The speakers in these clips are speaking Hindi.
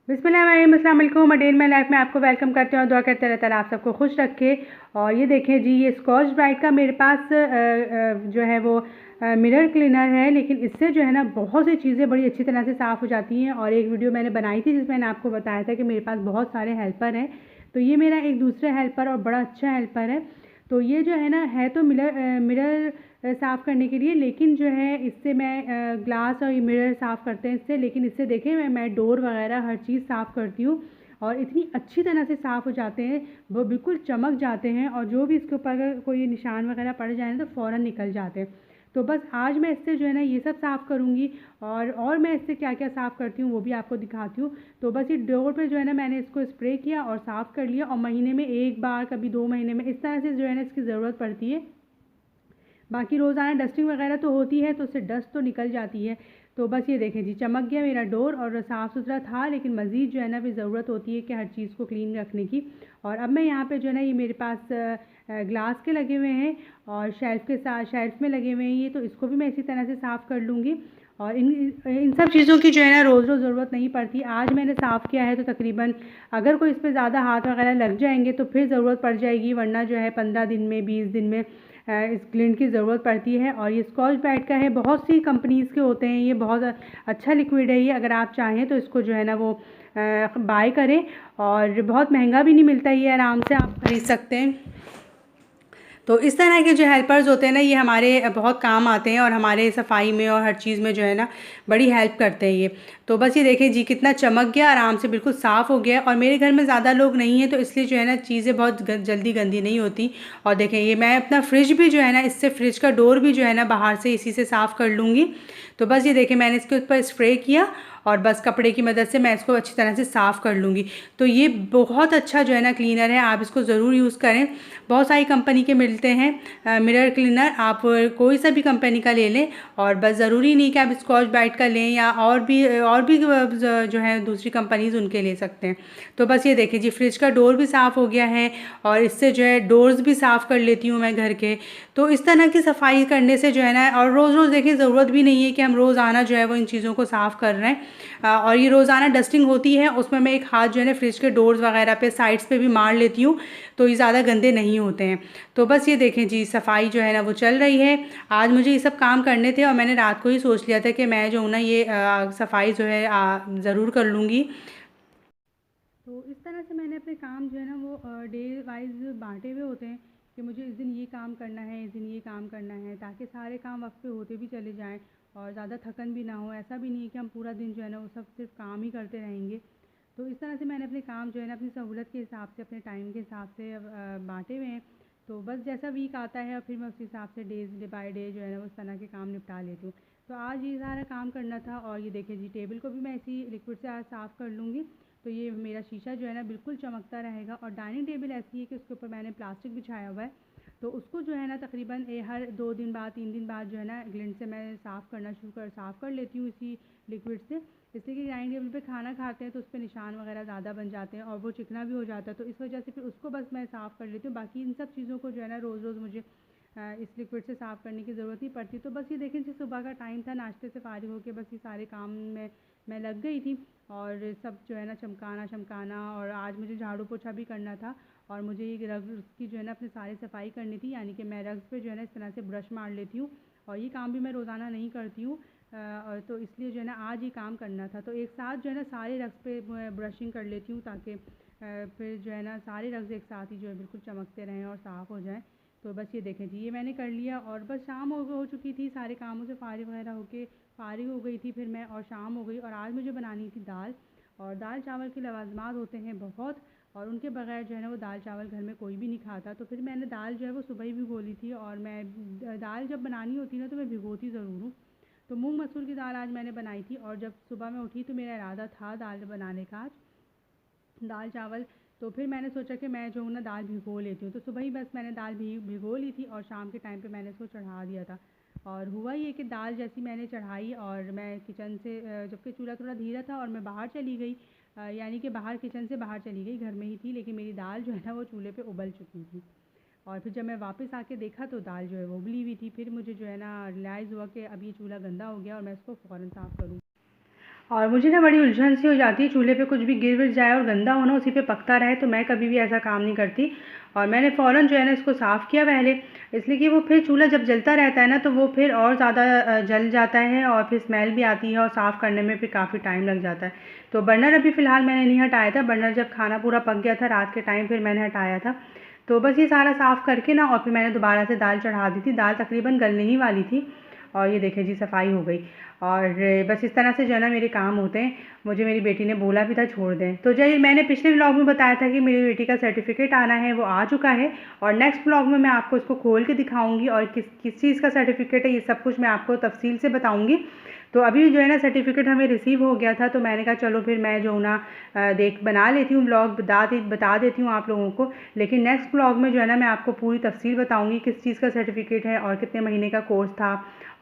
बिस्मिल्लाहिर्रहमानिर्रहीम, अस्सलाम वालेकुम। डे इन माई लाइफ में आपको वेलकम करते हैं और दुआ करते हैं अल्लाह ताला आप सबको खुश रखे। और ये देखें जी, ये स्कॉच ब्राइट का मेरे पास जो है वो मिरर क्लीनर है, लेकिन इससे जो है ना बहुत सी चीज़ें बड़ी अच्छी तरह से साफ़ हो जाती हैं। और एक वीडियो मैंने बनाई थी जिसमें मैंने आपको बताया था कि मेरे पास बहुत सारे हेल्पर हैं, तो ये मेरा एक दूसरा हेल्पर और बड़ा अच्छा हेल्पर है। तो ये जो है ना है तो मिरर साफ़ करने के लिए, लेकिन जो है इससे मैं ग्लास और मिरर साफ़ करते हैं इससे, लेकिन इससे देखें मैं डोर वगैरह हर चीज़ साफ़ करती हूँ और इतनी अच्छी तरह से साफ़ हो जाते हैं, वो बिल्कुल चमक जाते हैं। और जो भी इसके ऊपर अगर कोई निशान वगैरह पड़ जाए ना तो फ़ौरन निकल जाते हैं। तो बस आज मैं इससे जो है ना ये सब साफ़ करूँगी और मैं इससे क्या क्या साफ़ करती हूँ वो भी आपको दिखाती हूँ। तो बस ये डोर पे जो है ना मैंने इसको स्प्रे किया और साफ़ कर लिया, और महीने में एक बार, कभी 2 महीने में, इस तरह से जो है ना इसकी ज़रूरत पड़ती है। बाकी रोज़ाना डस्टिंग वगैरह तो होती है, तो उससे डस्ट तो निकल जाती है। तो बस ये देखें जी, चमक गया मेरा डोर और साफ़ सुथरा था, लेकिन मज़ीद जो है ना भी ज़रूरत होती है कि हर चीज़ को क्लीन रखने की। और अब मैं यहाँ पे जो है ना ये मेरे पास ग्लास के लगे हुए हैं और शेल्फ़ के साथ शेल्फ़ में लगे हुए हैं ये, तो इसको भी मैं इसी तरह से साफ़ कर लूँगी। और इन इन सब चीज़ों की जो है ना रोज़ रोज़ ज़रूरत नहीं पड़ती। आज मैंने साफ़ किया है तो तकरीबन अगर कोई इस पर ज़्यादा हाथ वगैरह लग जाएंगे तो फिर ज़रूरत पड़ जाएगी, वरना जो है 15 दिन में, 20 दिन में इस क्लीनर की ज़रूरत पड़ती है। और ये स्कॉच ब्राइट का है, बहुत सी कंपनीज़ के होते हैं, ये बहुत अच्छा लिक्विड है ये। अगर आप चाहें तो इसको जो है ना वो बाय करें, और बहुत महंगा भी नहीं मिलता, ये आराम से आप खरीद सकते हैं। तो इस तरह के जो हेल्पर्स होते हैं ना ये हमारे बहुत काम आते हैं और हमारे सफाई में और हर चीज़ में जो है ना बड़ी हेल्प करते हैं ये। तो बस ये देखें जी, कितना चमक गया, आराम से बिल्कुल साफ़ हो गया। और मेरे घर में ज़्यादा लोग नहीं हैं, तो इसलिए जो है ना चीज़ें बहुत जल्दी गंदी नहीं होती। और देखें ये मैं अपना फ्रिज भी जो है ना, इससे फ्रिज का डोर भी जो है ना बाहर से इसी से साफ़ कर लूँगी। तो बस ये देखें मैंने इसके ऊपर स्प्रे किया और बस कपड़े की मदद से मैं इसको अच्छी तरह से साफ़ कर लूँगी। तो ये बहुत अच्छा जो है ना क्लीनर है, आप इसको ज़रूर यूज़ करें। बहुत सारी कंपनी के मिलते हैं मिरर क्लीनर, आप कोई सा भी कंपनी का ले लें। और बस ज़रूरी नहीं कि आप स्कॉच ब्राइट का लें, या और भी जो है दूसरी कंपनीज़ उनके ले सकते हैं। तो बस ये देखिए जी, फ्रिज का डोर भी साफ़ हो गया है और इससे जो है डोर्स भी साफ़ कर लेती हूँ मैं घर के। तो इस तरह की सफाई करने से जो है ना, और रोज़ रोज़ देखिए ज़रूरत भी नहीं है कि हम रोज़ाना जो है वो इन चीज़ों को साफ़ कर रहे हैं। और ये रोज़ाना डस्टिंग होती है, उसमें मैं एक हाथ जो है ना फ्रिज के डोर्स वगैरह पे, साइड्स पे भी मार लेती हूँ, तो ये ज़्यादा गंदे नहीं होते हैं। तो बस ये देखें जी, सफाई जो है ना वो चल रही है। आज मुझे ये सब काम करने थे और मैंने रात को ही सोच लिया था कि मैं जो हूँ ना ये सफाई जो है ज़रूर कर लूँगी। तो इस तरह से मैंने अपने काम जो है ना वो डे वाइज बांटे हुए होते हैं कि मुझे इस दिन ये काम करना है, इस दिन ये काम करना है, ताकि सारे काम वक्त पे होते भी चले जाएं और ज़्यादा थकन भी ना हो। ऐसा भी नहीं है कि हम पूरा दिन जो है ना वो सब सिर्फ काम ही करते रहेंगे। तो इस तरह से मैंने अपने काम जो है ना अपनी सहूलत के हिसाब से, अपने टाइम के हिसाब से बांटे हुए हैं। तो बस जैसा वीक आता है और फिर मैं उस हिसाब से डे बाय डे जो है ना उस तरह के काम निपटा लेती हूँ। तो आज ये सारा काम करना था। और ये देखिए जी, टेबल को भी मैं इसी लिक्विड से आज साफ़ कर लूँगी, तो ये मेरा शीशा जो है ना बिल्कुल चमकता रहेगा। और डाइनिंग टेबल ऐसी है कि उसके ऊपर मैंने प्लास्टिक बिछाया हुआ है, तो उसको जो है ना तकरीबन हर 2 दिन बाद, 3 दिन बाद जो है ना ग्लिंड से मैं साफ़ कर लेती हूँ इसी लिक्विड से। इसलिए कि डाइनिंग टेबल पे खाना खाते हैं तो उस पर निशान वगैरह ज़्यादा बन जाते हैं और वो चिकना भी हो जाता है, तो इस वजह से फिर उसको बस मैं साफ़ कर लेती हूँ। बाकी इन सब चीज़ों को जो है ना रोज़ रोज़ मुझे इस लिक्विड से साफ़ करने की ज़रूरत नहीं पड़ती। तो बस ये देखें जी, सुबह का टाइम था, नाश्ते से फ़ारिग होकर बस ये सारे काम में मैं लग गई थी। और सब जो है ना चमकाना, और आज मुझे झाड़ू पोछा भी करना था। और मुझे ये रग्स की जो है ना अपनी सारी सफाई करनी थी, यानी कि मैं रग्स पे जो है ना इस तरह से ब्रश मार लेती हूँ। और ये काम भी मैं रोज़ाना नहीं करती हूँ, और तो इसलिए जो है ना आज ये काम करना था। तो एक साथ जो है ना सारे रग्स पे ब्रशिंग कर लेती हूँ, ताकि फिर जो है ना सारे रग्स एक साथ ही जो है बिल्कुल चमकते रहें और साफ़ हो जाएँ। तो बस ये देखें जी, ये मैंने कर लिया और बस शाम हो चुकी थी, सारे कामों से फ़ारिग वगैरह होके फ़ारिग हो गई थी फिर मैं, और शाम हो गई। और आज मुझे बनानी थी दाल, और दाल चावल के लवाज़मात होते हैं बहुत, और उनके बगैर जो है ना वो दाल चावल घर में कोई भी नहीं खाता। तो फिर मैंने दाल जो है वो सुबह ही भिगो ली थी, और मैं दाल जब बनानी होती ना तो मैं भिगोती ज़रूर हूँ। तो मूंग मसूर की दाल आज मैंने बनाई थी, और जब सुबह मैं उठी तो मेरा इरादा था दाल बनाने का आज, दाल चावल। तो फिर मैंने सोचा कि मैं जो हूँ ना दाल भिगो लेती हूँ, तो सुबह ही बस मैंने दाल भिगो ली थी और शाम के टाइम पे मैंने इसको चढ़ा दिया था। और हुआ ये कि दाल जैसी मैंने चढ़ाई और मैं किचन से जबकि चूल्हा थोड़ा धीरा था और मैं बाहर चली गई, यानी कि बाहर किचन से बाहर चली गई, घर में ही थी, लेकिन मेरी दाल जो है ना वो चूल्हे पे उबल चुकी थी। और फिर जब मैं वापस आके देखा तो दाल जो है वो उबली हुई थी। फिर मुझे जो है ना रियलाइज़ हुआ कि अब ये चूल्हा गंदा हो गया और मैं इसको फ़ौरन साफ़ करूँ। और मुझे ना बड़ी उलझन सी हो जाती है, चूल्हे पे कुछ भी गिर विर जाए और गंदा हो ना उसी पे पकता रहे, तो मैं कभी भी ऐसा काम नहीं करती। और मैंने फ़ौरन जो है ना इसको साफ़ किया पहले, इसलिए कि वो फिर चूल्हा जब जलता रहता है ना तो वो फिर और ज़्यादा जल जाता है और फिर स्मेल भी आती है और साफ़ करने में फिर काफ़ी टाइम लग जाता है। तो बर्नर अभी फ़िलहाल मैंने नहीं हटाया था, बर्नर जब खाना पूरा पक गया था रात के टाइम फिर मैंने हटाया था। तो बस ये सारा साफ़ करके ना और फिर मैंने दोबारा से दाल चढ़ा दी थी, दाल तकरीबन गलने ही वाली थी। और ये देखें जी सफाई हो गई। और बस इस तरह से जो है ना मेरे काम होते हैं। मुझे मेरी बेटी ने बोला भी था छोड़ दें, तो जो मैंने पिछले व्लॉग में बताया था कि मेरी बेटी का सर्टिफिकेट आना है, वो आ चुका है। और नेक्स्ट व्लॉग में मैं आपको इसको खोल के दिखाऊंगी और किस किस चीज़ का सर्टिफिकेट है ये सब कुछ मैं आपको तफसील से बताऊंगी। तो अभी जो है ना सर्टिफिकेट हमें रिसीव हो गया था, तो मैंने कहा चलो फिर मैं जो ना देख बना लेती हूँ व्लॉग, बता देती हूँ आप लोगों को। लेकिन नेक्स्ट व्लॉग में जो है ना मैं आपको पूरी तफसील बताऊँगी किस चीज़ का सर्टिफिकेट है और कितने महीने का कोर्स था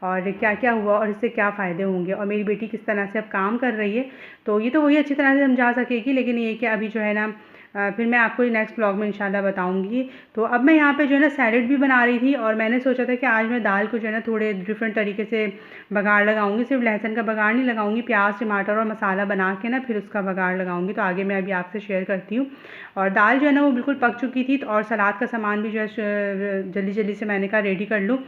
और क्या क्या हुआ और इससे क्या फ़ायदे होंगे और मेरी बेटी किस तरह से अब काम कर रही है। तो ये तो वही अच्छी तरह से समझा सकेगी, लेकिन ये कि अभी जो है ना फिर मैं आपको नेक्स्ट व्लॉग में इंशाल्लाह बताऊंगी। तो अब मैं यहाँ पे जो है ना सैलेड भी बना रही थी और मैंने सोचा था कि आज मैं दाल को जो है ना थोड़े डिफरेंट तरीके से बघाड़ लगाऊंगी, सिर्फ लहसुन का बघाड़ नहीं लगाऊंगी, प्याज टमाटर और मसाला बना के ना फिर उसका बघाड़ लगाऊंगी। तो आगे मैं अभी आपसे शेयर करती हूँ। और दाल जो है ना वो बिल्कुल पक चुकी थी, और सलाद का सामान भी जो है जल्दी जल्दी से मैंने कहा रेडी कर लूँ।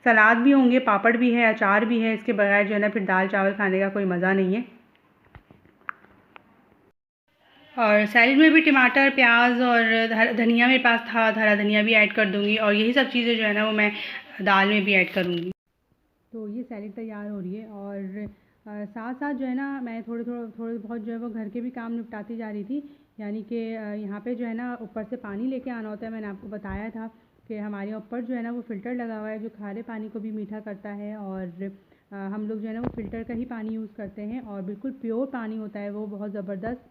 सलाद भी होंगे, पापड़ भी है, अचार भी है, इसके बगैर जो है ना फिर दाल चावल खाने का कोई मज़ा नहीं है। और सैलेड में भी टमाटर प्याज और धनिया मेरे पास था, हरा धनिया भी ऐड कर दूँगी और यही सब चीज़ें जो है ना वो मैं दाल में भी ऐड करूँगी। तो ये सैलेड तैयार हो रही है और साथ साथ जो है ना मैं थोड़े बहुत जो है वो घर के भी काम निपटाती जा रही थी। यानी कि यहाँ पे जो है ना ऊपर से पानी लेके आना होता है, मैंने आपको बताया था कि हमारे यहाँ ऊपर जो है ना वो फ़िल्टर लगा हुआ है जो खारे पानी को भी मीठा करता है। और हम लोग जो है ना वो फ़िल्टर का ही पानी यूज़ करते हैं और बिल्कुल प्योर पानी होता है वो, बहुत ज़बरदस्त।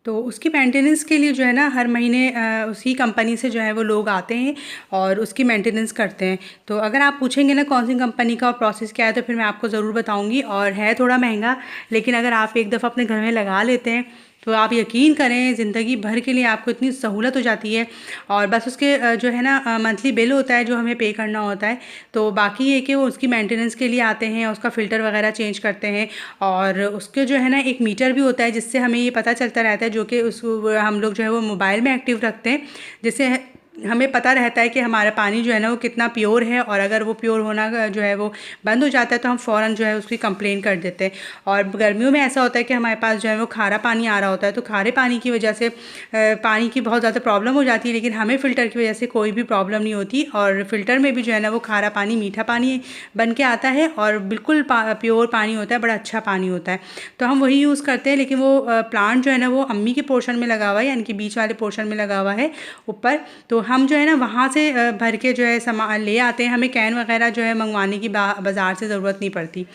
तो उसकी मेंटेनेंस के लिए जो है ना हर महीने उसी कंपनी से जो है वो लोग आते हैं और उसकी मेंटेनेंस करते हैं। तो अगर आप पूछेंगे ना कौन सी कंपनी का और प्रोसेस क्या है तो फिर मैं आपको ज़रूर बताऊंगी। और है थोड़ा महंगा, लेकिन अगर आप एक दफ़ा अपने घर में लगा लेते हैं तो आप यकीन करें ज़िंदगी भर के लिए आपको इतनी सहूलत हो जाती है। और बस उसके जो है ना मंथली बिल होता है जो हमें पे करना होता है। तो बाकी ये कि वो उसकी मेंटेनेंस के लिए आते हैं, उसका फ़िल्टर वगैरह चेंज करते हैं। और उसके जो है ना एक मीटर भी होता है जिससे हमें ये पता चलता रहता है, जो कि उस हम लोग जो है वो मोबाइल में एक्टिव रखते हैं, जिससे हमें पता रहता है कि हमारा पानी जो है ना वो कितना प्योर है। और अगर वो प्योर होना जो है वो बंद हो जाता है तो हम फ़ौरन जो है उसकी कंप्लेन कर देते हैं। और गर्मियों में ऐसा होता है कि हमारे पास जो है वो खारा पानी आ रहा होता है, तो खारे पानी की वजह से पानी की बहुत ज़्यादा प्रॉब्लम हो जाती है, लेकिन हमें फ़िल्टर की वजह से कोई भी प्रॉब्लम नहीं होती। और फ़िल्टर में भी जो है ना वो खारा पानी मीठा पानी बन के आता है और बिल्कुल प्योर पानी होता है, बड़ा अच्छा पानी होता है। तो हम वही यूज़ करते हैं। लेकिन वो प्लांट जो है ना वो अम्मी के पोर्शन में लगा हुआ है, यानी कि बीच वाले पोर्शन में लगा हुआ है ऊपर। तो हम जो है ना वहाँ से भर के जो है सामान ले आते हैं, हमें कैन वगैरह जो है मंगवाने की बाज़ार से ज़रूरत नहीं पड़ती।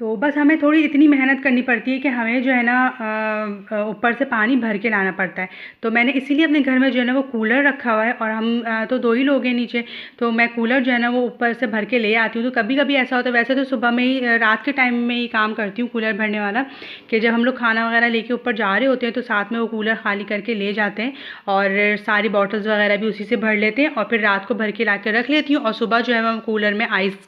तो बस हमें थोड़ी इतनी मेहनत करनी पड़ती है कि हमें जो है ना ऊपर से पानी भर के लाना पड़ता है। तो मैंने इसीलिए अपने घर में जो है ना वो कूलर रखा हुआ है, और हम तो दो ही लोग हैं नीचे, तो मैं कूलर जो है ना वो ऊपर से भर के ले आती हूँ। तो कभी कभी ऐसा होता है, वैसे तो सुबह में ही रात के टाइम में ही काम करती हूँ कूलर भरने वाला, कि जब हम लोग खाना वगैरह लेके ऊपर जा रहे होते हैं तो साथ में वो कूलर खाली करके ले जाते हैं और सारी बॉटल्स वगैरह भी उसी से भर लेते हैं। और फिर रात को भर के ला के रख लेती हूँ और सुबह जो है मैं कूलर में आइस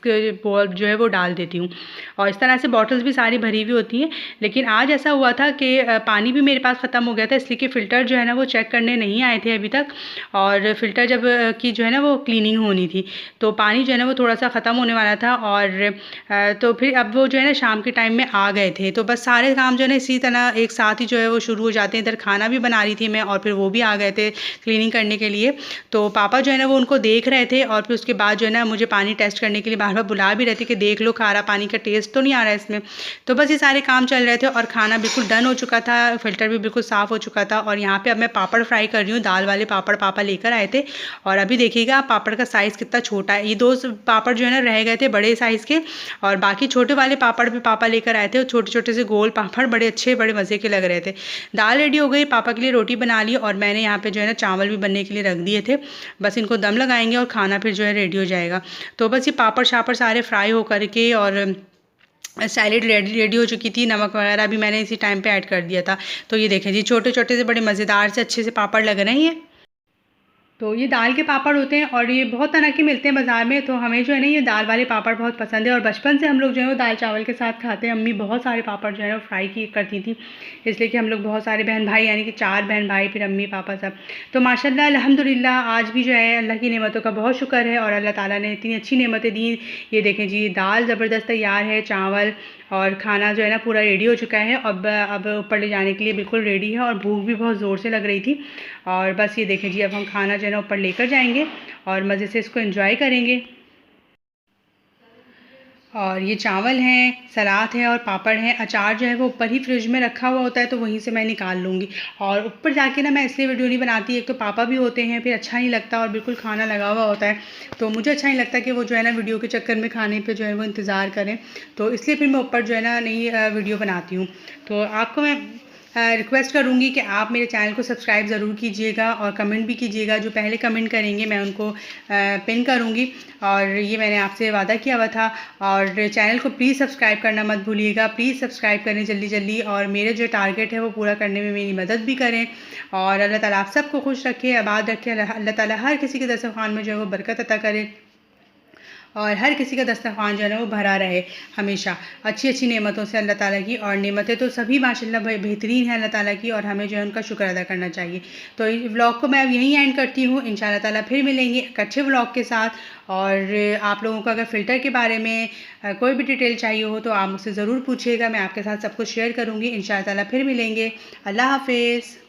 बॉल जो है वो डाल देती हूँ। और इस तरह से बॉटल्स भी सारी भरी हुई होती हैं। लेकिन आज ऐसा हुआ था कि पानी भी मेरे पास ख़त्म हो गया था, इसलिए कि फ़िल्टर जो है ना वो चेक करने नहीं आए थे अभी तक। और फ़िल्टर जब की जो है ना वो क्लीनिंग होनी थी, तो पानी जो है ना वो थोड़ा सा ख़त्म होने वाला था। और तो फिर अब वो जो है ना शाम के टाइम में आ गए थे, तो बस सारे काम जो है ना इसी तरह एक साथ ही जो है वो शुरू हो जाते हैं। इधर खाना भी बना रही थी मैं और फिर वो भी आ गए थे क्लीनिंग करने के लिए। तो पापा जो है ना वो उनको देख रहे थे और फिर उसके बाद जो है ना मुझे पानी टेस्ट करने के लिए बार बार बुला भी रहे थे कि देख लो खारा पानी का टेस्ट तो नहीं आ रहा है इसमें। तो बस ये सारे काम चल रहे थे और खाना बिल्कुल डन हो चुका था, फ़िल्टर भी बिल्कुल साफ़ हो चुका था। और यहाँ पे अब मैं पापड़ फ्राई कर रही हूँ, दाल वाले पापड़ पापा लेकर आए थे। और अभी देखिएगा पापड़ का साइज़ कितना छोटा है, ये दो पापड़ जो है ना रह गए थे बड़े साइज़ के, और बाकी छोटे वाले पापड़ भी पापा लेकर आए थे। और छोटे छोटे से गोल पापड़ बड़े अच्छे बड़े मज़े के लग रहे थे। दाल रेडी हो गई, पापा के लिए रोटी बना ली और मैंने यहाँ पे जो है ना चावल भी बनने के लिए रख दिए थे। बस इनको दम लगाएंगे और खाना फिर जो है रेडी हो जाएगा। तो बस ये पापड़ शापड़ सारे फ्राई हो करके और सैलेड रेडी हो चुकी थी। नमक वगैरह भी मैंने इसी टाइम पे ऐड कर दिया था। तो ये देखें जी छोटे छोटे से बड़े मज़ेदार से अच्छे से पापड़ लग रहे हैं ये। तो ये दाल के पापड़ होते हैं और ये बहुत तरह के मिलते हैं बाज़ार में। तो हमें जो है ना ये दाल वाले पापड़ बहुत पसंद है और बचपन से हम लोग जो है वो दाल चावल के साथ खाते हैं। अम्मी बहुत सारे पापड़ जो है वो फ्राई की करती थी, इसलिए कि हम लोग बहुत सारे बहन भाई, यानी कि 4 बहन भाई, फिर अम्मी पापा सब। तो माशाल्लाह अल्हम्दुलिल्लाह आज भी जो है अल्लाह की नेमतों का बहुत शुक्र है और अल्लाह ताला ने इतनी अच्छी नेमतें दी। ये देखें जी, दाल ज़बरदस्त तैयार है, चावल और खाना जो है ना पूरा रेडी हो चुका है। अब ऊपर ले जाने के लिए बिल्कुल रेडी है और भूख भी बहुत ज़ोर से लग रही थी। और बस ये देखें जी, अब हम खाना जो है ना ऊपर लेकर जाएंगे और मज़े से इसको एंजॉय करेंगे। और ये चावल हैं, सलाद है और पापड़ है। अचार जो है वो ऊपर ही फ्रिज में रखा हुआ होता है, तो वहीं से मैं निकाल लूँगी। और ऊपर जाके ना मैं इसलिए वीडियो नहीं बनाती, एक तो पापा भी होते हैं, फिर अच्छा नहीं लगता और बिल्कुल खाना लगा हुआ होता है, तो मुझे अच्छा नहीं लगता कि वो जो है ना वीडियो के चक्कर में खाने पे जो है वो इंतज़ार करें। तो इसलिए फिर मैं ऊपर जो है ना नई वीडियो बनाती हूँ। तो आपको मैं रिक्वेस्ट करूँगी कि आप मेरे चैनल को सब्सक्राइब ज़रूर कीजिएगा और कमेंट भी कीजिएगा। जो पहले कमेंट करेंगे मैं उनको पिन करूँगी, और ये मैंने आपसे वादा किया हुआ था। और चैनल को प्लीज़ सब्सक्राइब करना मत भूलिएगा, प्लीज़ सब्सक्राइब करें जल्दी जल्दी और मेरे जो टारगेट है वो पूरा करने में मेरी मदद भी करें। और अल्लाह ताला आप सबको खुश रखे, आबाद रखे। अल्लाह ताला हर किसी के दस्तरखान में जो है वो बरकत अता करे और हर किसी का दस्तरखान जो है ना वो भरा रहे हमेशा अच्छी अच्छी नेमतों से अल्लाह ताला की। और नेमतें तो सभी माशाल्लाह बेहतरीन है अल्लाह ताला की, और हमें जो है उनका शुक्र अदा करना चाहिए। तो इस व्लॉग को मैं अब यहीं एंड करती हूँ। इंशाल्लाह ताला फिर मिलेंगे एक अच्छे व्लॉग के साथ। और आप लोगों को अगर फ़िल्टर के बारे में कोई भी डिटेल चाहिए हो तो आप मुझसे ज़रूर पूछिएगा, मैं आपके साथ सब कुछ शेयर करूँगी। इंशाल्लाह ताला फिर मिलेंगे। अल्लाह हाफ़िज़।